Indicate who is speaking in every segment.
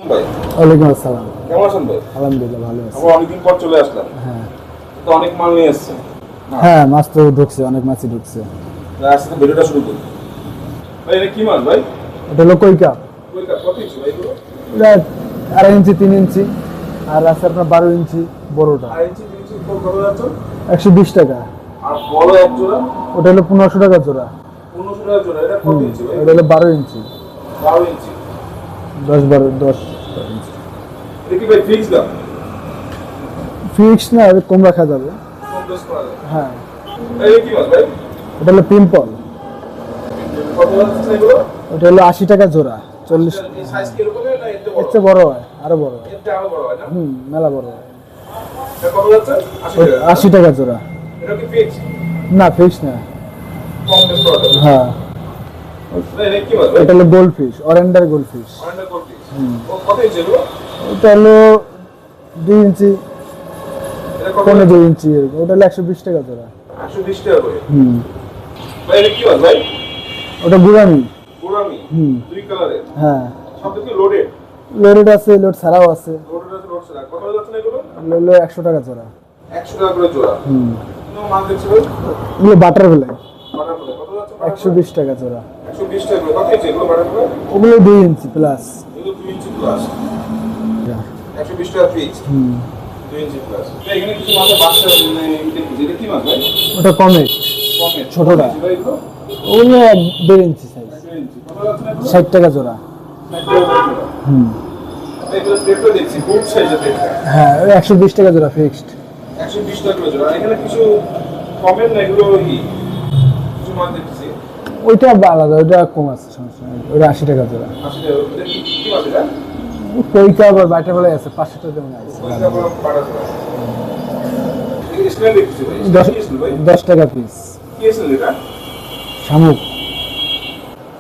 Speaker 1: ভাই
Speaker 2: ওয়ালাইকুম আসসালাম।
Speaker 1: কেমন আছেন ভাই?
Speaker 2: আলহামদুলিল্লাহ ভালো আছি।
Speaker 1: আমরা অনেকদিন পর চলে আসলাম।
Speaker 2: হ্যাঁ
Speaker 1: তো অনেক মাল নিয়ে এসেছেন।
Speaker 2: হ্যাঁ, মাছ তো ঢুকছে, অনেক মাছই ঢুকছে।
Speaker 1: আজকে ভিডিওটা শুরু করি। ভাই এটা কি মাছ ভাই?
Speaker 2: এটা হলো কই কাপ।
Speaker 1: কই কাপ কত ইঞ্চি ভাই এগুলো?
Speaker 2: এটা 2.5 ইঞ্চি 3 ইঞ্চি আর আছে আপনার 12 ইঞ্চি বড়টা।
Speaker 1: 2.5 ইঞ্চি 3 ইঞ্চি কত যাচ্ছে?
Speaker 2: 120 টাকা।
Speaker 1: আর বড় এক জোড়া?
Speaker 2: ওটা হলো 1500 টাকা জোড়া।
Speaker 1: 1500 টাকা জোড়া। এটা কত ইঞ্চি ভাই?
Speaker 2: এটা হলো 12 ইঞ্চি।
Speaker 1: 12 ইঞ্চি।
Speaker 2: 10 ইঞ্চি।
Speaker 1: এটা কি ভাই ফিক্স দাম?
Speaker 2: ফিক্স না, এটা কম রাখা যাবে।
Speaker 1: কম বেশ করা যায়।
Speaker 2: হ্যাঁ।
Speaker 1: এই কি মাছ ভাই?
Speaker 2: ওটা হলো পিম্পল।
Speaker 1: কত যাচ্ছে এগুলো?
Speaker 2: ওটা হলো 80 টাকা জোড়া। 40
Speaker 1: এই সাইজ কি এরকম না এর
Speaker 2: এর
Speaker 1: চেয়ে বড়?
Speaker 2: চেয়ে বড় হয়, আরো বড় হয়।
Speaker 1: এর চেয়ে আরো বড় হয় না?
Speaker 2: মেলা বড় হয়।
Speaker 1: এটা কত যাচ্ছে? 80 টাকা।
Speaker 2: 80 টাকা জোড়া।
Speaker 1: এটা কি ফিক্স?
Speaker 2: না, ফিক্স না।
Speaker 1: কম বেশ করা যাবে।
Speaker 2: হ্যাঁ।
Speaker 1: এটা কি মাছ ভাই?
Speaker 2: এটা হলো গোল্ড ফিশ, অরেন্ডার গোল্ড ফিশ।
Speaker 1: অনেকটা করবি। ও কত ইঞ্চি এগুলো?
Speaker 2: ওটা হলো 2 ইঞ্চি,
Speaker 1: এটা কত?
Speaker 2: 2 ইঞ্চি এরকম। ওটা হলো 120 টাকা জোড়া।
Speaker 1: 120 টাকা করে। ভাই এটা কি মাছ ভাই?
Speaker 2: ওটা গুরামি।
Speaker 1: গোরামি। দুই কালারের।
Speaker 2: হ্যাঁ,
Speaker 1: সব কি লোডেড?
Speaker 2: লোডেড আছে, লোড ছাড়াও আছে।
Speaker 1: লোডেড আছে লোড ছাড়া। কত যাচ্ছে না এগুলো?
Speaker 2: এগুলো হলো 100 টাকা জোড়া।
Speaker 1: 100 টাকা করে জোড়া। কোনো মাছ দেখছি ভাই?
Speaker 2: এগুলো বাটার বেলায়
Speaker 1: বাটারফ্লাই কত যাচ্ছে?
Speaker 2: 120 টাকা জোড়া।
Speaker 1: 120 টাকা করে। কত ইঞ্চি এগুলো বাটারফ্লাই?
Speaker 2: ওগুলো 2 ইঞ্চি প্লাস।
Speaker 1: এগুলো 2 ইঞ্চি প্লাস। 120 টাকা ফিক্স। 2 ইঞ্চি প্লাস। এখানে কিছু মাছের বাচ্চা মানে দেখছি। এটা কি মাছ ভাই?
Speaker 2: ওটা কমেট,
Speaker 1: কমে
Speaker 2: ছোটটা।
Speaker 1: ভাই এগুলো?
Speaker 2: ওগুলো 1.5 ইঞ্চি সাইজ।
Speaker 1: 2 ইঞ্চি। কত যাচ্ছে না এগুলো?
Speaker 2: 60 টাকা জোড়া।
Speaker 1: 60 টাকা করে জোড়া। এগুলো পেটটা দেখছি গুড সাইজের পেটটা।
Speaker 2: হ্যাঁ, ওই 120 টাকা জোড়া ফিক্সড।
Speaker 1: 120 টাকা করে জোড়া। এখানে কিছু কমেন্ট না এগুলো কি কিছু মাছ দেখছি।
Speaker 2: ওইটা আলাদা, ওইটা কম আছে, সমস্যা নেই। ওইটা 80 টাকা জোড়া।
Speaker 1: 80 টাকা। এটা কি মাছ এটা?
Speaker 2: কই কাপ আর বাটার বেলায় আছে 500 টাকা মনে আছে।
Speaker 1: ওইটা বড় পাড়া জোড়া। এই স্নেল দেখছি ভাই।
Speaker 2: 10
Speaker 1: কি স্নেল ভাই?
Speaker 2: 10 টাকা পিস।
Speaker 1: কি স্নেল এটা?
Speaker 2: শামুক।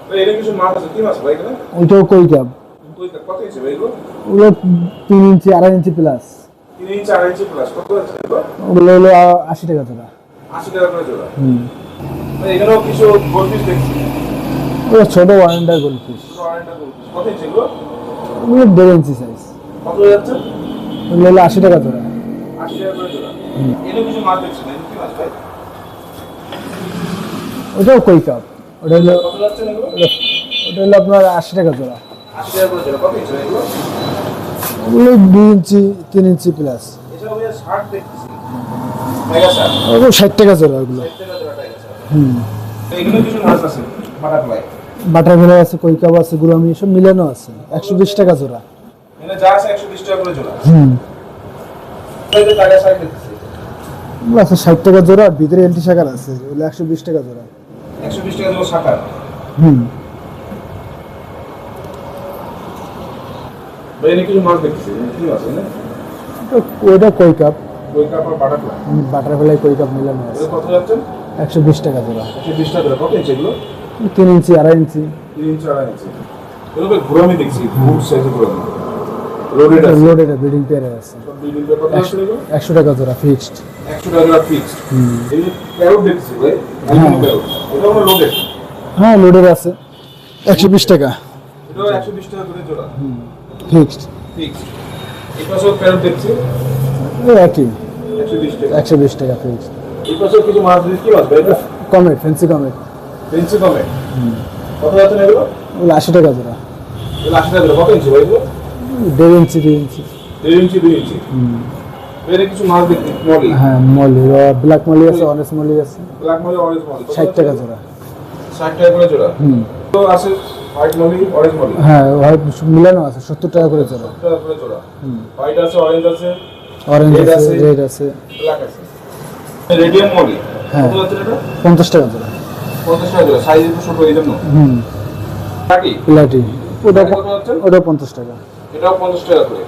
Speaker 1: ভাই এখানে কিছু মাছ আছে। কি মাছ ভাই এখানে?
Speaker 2: ওইটাও কই কাপ।
Speaker 1: কত ইঞ্চি ভাই এগুলো?
Speaker 2: ওগুলো 3 ইঞ্চি 2.5 ইঞ্চি প্লাস।
Speaker 1: 3 ইঞ্চি 2.5 ইঞ্চি প্লাস। কত আছে এগুলো?
Speaker 2: ওগুলো হলো 80 টাকা জোড়া।
Speaker 1: 80 টাকা করে জোড়া। ভাই এখানেও কিছু গোলফিশ দেখছি।
Speaker 2: ওগুলো ছোট ওয়ারেন্ডার গোল্ড ফিশ।
Speaker 1: ছোট আরেকটা গোলফিশ। কত ইঞ্চি এগুলো?
Speaker 2: ওগুলো 1.5 ইঞ্চি সাইজ।
Speaker 1: কত যাচ্ছে?
Speaker 2: ওগুলো হলো 80 টাকা জোড়া।
Speaker 1: 80 টাকা করে জোড়া। এখানে কিছু মাছ দেখছি না। কি মাছ ভাই?
Speaker 2: ওটাও কই কাপ। ওটা হলো
Speaker 1: কত যাচ্ছে না এগুলো?
Speaker 2: ওটা হলো আপনার 80 টাকা জোড়া।
Speaker 1: 80 টাকা করে জোড়া। কত ইঞ্চি ভাই এগুলো?
Speaker 2: ওগুলো 2 ইঞ্চি 3 ইঞ্চি প্লাস।
Speaker 1: এছাড়াও ভাই শার্ট দেখতেছি। Tiger shirt.
Speaker 2: ওগুলো 60 টাকা জোড়া ওগুলো।
Speaker 1: 60 টাকা জোড়া টাইগার শার্ট। এখানে কিছু মাছ আছে। বাটারফ্লাই।
Speaker 2: বাটার বেলা আছে, কই কাপ আছে, গুলামি সব মিলানো আছে। 120 টাকা জোড়া।
Speaker 1: এখানে যা আছে 120 টাকা করে জোড়া। এই যে টাইগার শার্ট দেখতেছি।
Speaker 2: ওগুলো আছে 60 টাকা জোড়া, আর ভিতরে এলটি শাকার আছে। ওগুলো 120 টাকা জোড়া।
Speaker 1: 120 টাকা জোড়া শাখার। ভাই এখানে কিছু মাছ দেখতেছি। কি মাছ এখানে?
Speaker 2: ওইটা কই কাপ।
Speaker 1: ওই কাপড় বাটারফ্লাই।
Speaker 2: বাটার বেলায় কই কাপ মিলানো আছে।
Speaker 1: কত যাচ্ছে?
Speaker 2: 120 টাকা জোড়া।
Speaker 1: 120 টাকা জোড়া। কত ইঞ্চি এগুলো?
Speaker 2: 3 ইঞ্চি 2.5 ইঞ্চি।
Speaker 1: 3 ইঞ্চি 2.5 ইঞ্চি। এগুলো ভাই ঘুরামি দেখছি। গুড সাইজের ঘুরামি। লোডেড আছে।
Speaker 2: লোডেড ব্রিডিং পেয়ারে আছে।
Speaker 1: সব বিল্ডিং পেপার কত যাচ্ছে এগুলো?
Speaker 2: 100 টাকা জোড়া ফিক্সড।
Speaker 1: 100 টাকা জোড়া ফিক্সড। এই যে প্যারট দেখছি ভাই। Aluminium parrot. এটাও আমরা লোডেড।
Speaker 2: হ্যাঁ, লোডেড আছে 120 টাকা
Speaker 1: এটাও 120 টাকা করে জোড়া।
Speaker 2: ফিক্সড।
Speaker 1: ফিক্সড। এই পাশেও প্যারট দেখছি।
Speaker 2: একই
Speaker 1: 120 টাকা।
Speaker 2: 120 টাকা ফিক্সড।
Speaker 1: এই পাশেও কিছু মাছ দেখছি। কি মাছ ভাই এটা?
Speaker 2: Comet, fancy comet.
Speaker 1: পেন্সি কমে। কত যাচ্ছে না এগুলো?
Speaker 2: ওগুলো 80 টাকা জোড়া।
Speaker 1: এগুলো 80 টাকা জোড়া। কত ইঞ্চি ভাই এগুলো?
Speaker 2: 1.5 ইঞ্চি 2 ইঞ্চি।
Speaker 1: 1.5 ইঞ্চি 2 ইঞ্চি। এখানে কিছু মাছ দেখছি। মলি।
Speaker 2: হ্যাঁ, মলি, ব্ল্যাক মলি আছে, অরেঞ্জ মলি আছে।
Speaker 1: Black molly, orange Moli.
Speaker 2: 60 টাকা জোড়া।
Speaker 1: 60 টাকা করে জোড়া। তো আছে হোয়াইট মলি, অরেঞ্জ মলি।
Speaker 2: হ্যাঁ, মিলানো আছে 70 টাকা করে জোড়া।
Speaker 1: 70 টাকা করে জোড়া। হোয়াইট আছে, অরেঞ্জ আছে,
Speaker 2: অরেঞ্জ
Speaker 1: red
Speaker 2: আছে,
Speaker 1: আছে,
Speaker 2: রেড আছে।
Speaker 1: ব্ল্যাক আছে। Radium molly.
Speaker 2: হ্যাঁ।
Speaker 1: কত যাচ্ছে এটা?
Speaker 2: 50 টাকা জোড়া।
Speaker 1: 50 টাকা জোড়া। সাইজ একটু ছোট এই জন্য। বাকি
Speaker 2: প্লাটি ওটা
Speaker 1: কত যাচ্ছে?
Speaker 2: ওটা 50 টাকা।
Speaker 1: এটাও 50 টাকা করে।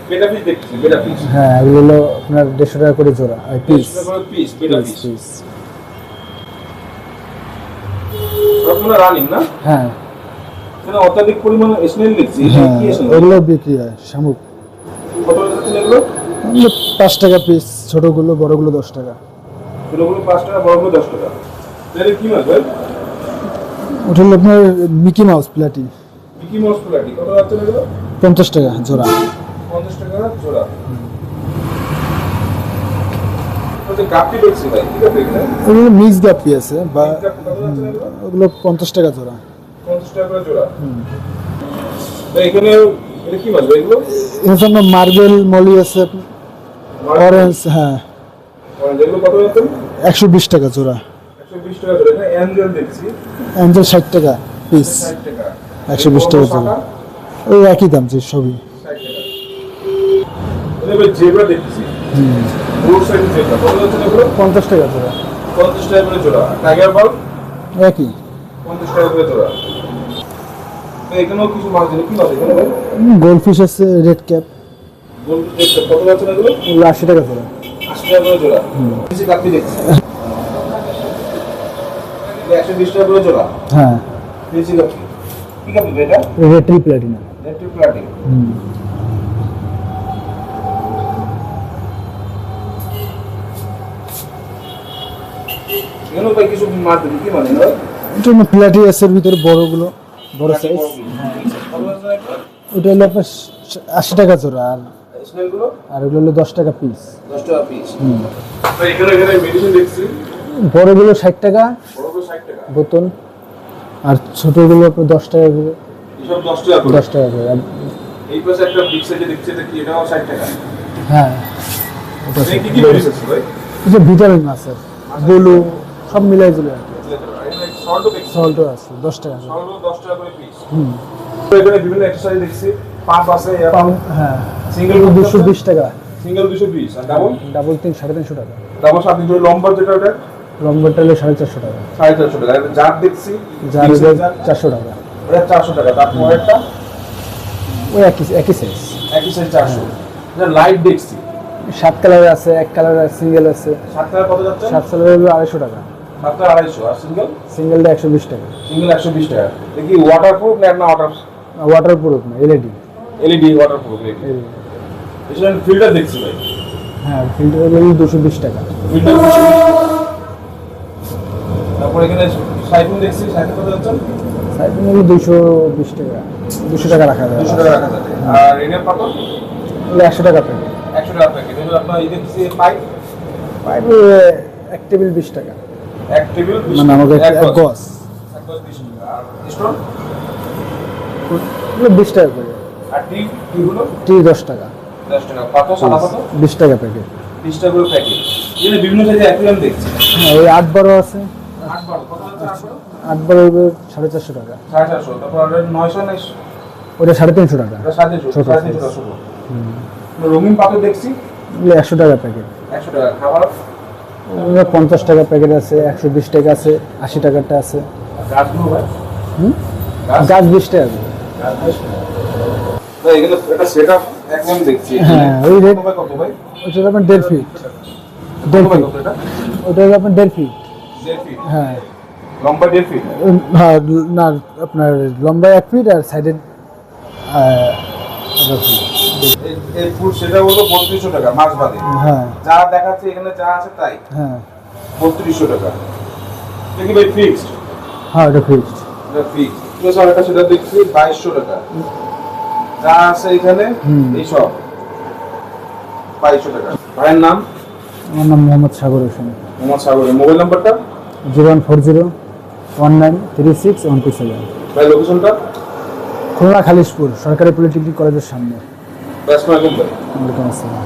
Speaker 1: বেটা পিস দেখতেছি। বেটা পিস।
Speaker 2: হ্যাঁ, এগুলো হলো আপনার 150 টাকা করে জোড়া আর পিস।
Speaker 1: 50 টাকা করে পিস। বেটা পিস।
Speaker 2: পিস।
Speaker 1: সবগুলো রানিং না?
Speaker 2: হ্যাঁ
Speaker 1: এখানে অত্যাধিক পরিমাণে স্নেল দেখছি। এটা
Speaker 2: হ্যাঁ,
Speaker 1: কি স্নেল?
Speaker 2: ওগুলো বিক্রি হয় শামুক।
Speaker 1: কত যাচ্ছে এগুলো?
Speaker 2: ওগুলো 5 টাকা পিস, ছোটগুলো, বড়গুলো 10 টাকা।
Speaker 1: ছোটগুলো 5 টাকা, বড়গুলো 10 টাকা। এটা কি মাছ ভাই?
Speaker 2: ওটা হলো আপনার মিকি মাউস প্লাটি।
Speaker 1: কি কি মাছ প্লাটি কত যাচ্ছে এগুলো?
Speaker 2: 50 টাকা জোড়া।
Speaker 1: 50 টাকা জোড়া। ওতে গাপ্পি দেখছি ভাই, ঠিক আছে এখানে?
Speaker 2: ওগুলো মিক্স গাপ্পি আছে বা
Speaker 1: গাপ্পি কত যাচ্ছে এগুলো?
Speaker 2: ওগুলো 50 টাকা জোড়া।
Speaker 1: 50 টাকা করে জোড়া। ভাই এখানে এটা কি মাছ ভাই এগুলো?
Speaker 2: এখানে মার্বেল মলি আছে, অরেঞ্জ, হ্যাঁ
Speaker 1: আর যেগুলো কত যাচ্ছে?
Speaker 2: 120 টাকা জোড়া।
Speaker 1: 120 টাকা জোড়া। এখানে অ্যাঞ্জেল দেখছি
Speaker 2: অ্যাঞ্জেল 60 টাকা পিস।
Speaker 1: 60 টাকা।
Speaker 2: 120 টাকা জোড়া। ওই একই দাম যে সবই।
Speaker 1: 60 টাকা। এবার জেব্রা দেখছি। রোড সাইড জেব্রা কত যাচ্ছে এগুলো?
Speaker 2: 50 টাকা জোড়া।
Speaker 1: 50 টাকা করে জোড়া। টাইগার বল
Speaker 2: একই
Speaker 1: 50 টাকা করে জোড়া। তো এখানেও কিছু মাছ আছে, কি মাছ এখানে ভাই?
Speaker 2: গোল্ডফিশ আছে, রেড ক্যাপ,
Speaker 1: বলতে দেখতে কত যাচ্ছে এগুলো?
Speaker 2: ওগুলো 80 টাকা জোড়া।
Speaker 1: 80 টাকা করে জোড়া। কিছু কাপি দেখছি। 120 টাকা করে জোড়া।
Speaker 2: হ্যাঁ
Speaker 1: কিছু কাপি। কি কাপি এটা?
Speaker 2: Red Platina.
Speaker 1: নেটিভ প্লাটি। এখানেও ভাই কিছু মাছ দেখি, কি মানে ভাই?
Speaker 2: এটা প্লাটি আছে ভিতরে বড়গুলো, বড় সাইজ। ওটা হলো আপনার 80 টাকা জোড়া, আর
Speaker 1: স্নেলগুলো
Speaker 2: আর ওগুলো হলো 10 টাকা পিস।
Speaker 1: 10 টাকা পিস। ভাই এখানে মেডিসিন দেখছি।
Speaker 2: বড়গুলো 60 টাকা
Speaker 1: বড়গুলো 60 টাকা।
Speaker 2: বোতল, আর ছোটগুলো আপনার 10 টাকা করে।
Speaker 1: এসব 10 টাকা করে।
Speaker 2: 10 টাকা করে।
Speaker 1: এই পাশে একটা বিগ সাইজে দেখছি, এটা কি এটাও 60 টাকা?
Speaker 2: হ্যাঁ ওটা
Speaker 1: এই কি কি মেডিসিন আছে ভাই?
Speaker 2: যে ভিটামিন আছে, ব্লু, সব মিলাই দিলে আর কি।
Speaker 1: সল্টও দেখছি।
Speaker 2: সল্টও আছে 10 টাকা করে।
Speaker 1: সল্টও 10 টাকা করে পিস। তো এখানে বিভিন্ন এক্সারসাইজ দেখছি। পাম্প আছে,
Speaker 2: হ্যাঁ
Speaker 1: সিঙ্গেল
Speaker 2: 220 টাকা,
Speaker 1: সিঙ্গেল 220 আর ডাবল
Speaker 2: ডাবল 300-350 টাকা,
Speaker 1: ডাবল 700 লম্বা যেটা ওটা
Speaker 2: লম্বারটা হলো 450 টাকা,
Speaker 1: 450 টাকা। জার দেখছি
Speaker 2: যার
Speaker 1: big size
Speaker 2: 400 টাকা।
Speaker 1: ওটা 400 টাকা। তারপর একটা
Speaker 2: ওই একই সাইজ।
Speaker 1: একই সাইজ 400। এটা লাইট দেখছি
Speaker 2: 7 কালার আছে, 1 কালার সিঙ্গেল আছে।
Speaker 1: 7 টাকা কত যাচ্ছে?
Speaker 2: 7 কালার হলো 250 টাকা,
Speaker 1: 7 টাকা 250 আর সিঙ্গেল
Speaker 2: সিঙ্গেলটা 120 টাকা।
Speaker 1: সিঙ্গেল 120 টাকা। দেখি ওয়াটারপ্রুফ না ওয়াটার
Speaker 2: ওয়াটার প্রুফ না, এলইডি।
Speaker 1: LED waterproof LED. এখানে ফিল্টার দেখছি ভাই।
Speaker 2: হ্যাঁ ফিল্টার হলো 220 টাকা।
Speaker 1: ফিল্টার। তারপর এখানে সাইফুন দেখছি, সাইফুন কত যাচ্ছে?
Speaker 2: সাইফুন হলো 220 টাকা, 200 টাকা রাখা যাবে।
Speaker 1: 200 টাকা রাখা যাবে। আর রেনের পাতল
Speaker 2: হলো 100 টাকা প্যাকেট।
Speaker 1: 100 টাকা প্যাকেট। এগুলো আপনার এই দেখছি পাইপ
Speaker 2: পাইপ এক টেবিল 20 টাকা,
Speaker 1: এক টেবিল 20
Speaker 2: মানে আমাকে এক
Speaker 1: গজ।
Speaker 2: গজ।
Speaker 1: এক গজ 20 টাকা। আর স্টোন
Speaker 2: এগুলো 20 টাকা করে।
Speaker 1: আর টিগুলো
Speaker 2: টি 10 টাকা,
Speaker 1: 10 টাকা। পাতা সাদা পাতা
Speaker 2: 20 টাকা প্যাকেট।
Speaker 1: 20 টাকা করে প্যাকেট। এখানে বিভিন্ন সাইজের অ্যাকুয়ারিয়াম দেখছি।
Speaker 2: হ্যাঁ ওই 8-12 আছে,
Speaker 1: 8 কত যাচ্ছে?
Speaker 2: 8-12 হবে 450 টাকা।
Speaker 1: 450। তারপর আর 900
Speaker 2: ওটা 350 টাকা।
Speaker 1: এটা 750
Speaker 2: ছোট
Speaker 1: 750 ছোট। রঙিন পাতা দেখছি
Speaker 2: এগুলো 100 টাকা প্যাকেট।
Speaker 1: 100 টাকা। খাবার
Speaker 2: ওগুলো 50 টাকা প্যাকেট আছে, 120 টাকা আছে, 80 টাকারটা আছে।
Speaker 1: গাছগুলো ভাই
Speaker 2: গাছ 20 টাকা করে।
Speaker 1: ভাই এখানে একটা সেটআপ একদম দেখছি।
Speaker 2: হ্যাঁ ওই রেট,
Speaker 1: কত কত ভাই?
Speaker 2: ওটা আপনার 1.5 ফিট।
Speaker 1: কত ভাই কত এটা?
Speaker 2: ওটা হলো আপনার 1.5 ফিট।
Speaker 1: 1.5 ফিট।
Speaker 2: হ্যাঁ
Speaker 1: লম্বা 1.5 ফিট।
Speaker 2: হ্যাঁ না আপনার লম্বা 1 ফিট আর সাইডে
Speaker 1: এই ফুড সেটা হলো 3200 টাকা মাছ বাদে।
Speaker 2: হ্যাঁ
Speaker 1: যা দেখাচ্ছে এখানে যা আছে তাই
Speaker 2: হ্যাঁ
Speaker 1: 3200 টাকা। দেখি ভাই ফিক্সড।
Speaker 2: হ্যাঁ ওটা ফিক্সড।
Speaker 1: এটা ফিক্সড। প্লাস আর একটা সেটা দেখছি 2200 টাকা। যা আছে এখানে এই সব 2200 টাকা। ভাইয়ের নাম?
Speaker 2: আমার নাম মোহাম্মদ সাগর হোসেন।
Speaker 1: মোহাম্মদ সাগরের মোবাইল নাম্বারটা?
Speaker 2: 01401936127।
Speaker 1: ভাই লোকেশনটা?
Speaker 2: খুলনা খালিশপুর সরকারি পলিটেকনিক কলেজের সামনে।
Speaker 1: আসসালামু আলাইকুম ভাই।
Speaker 2: ওয়ালাইকুম আসসালাম।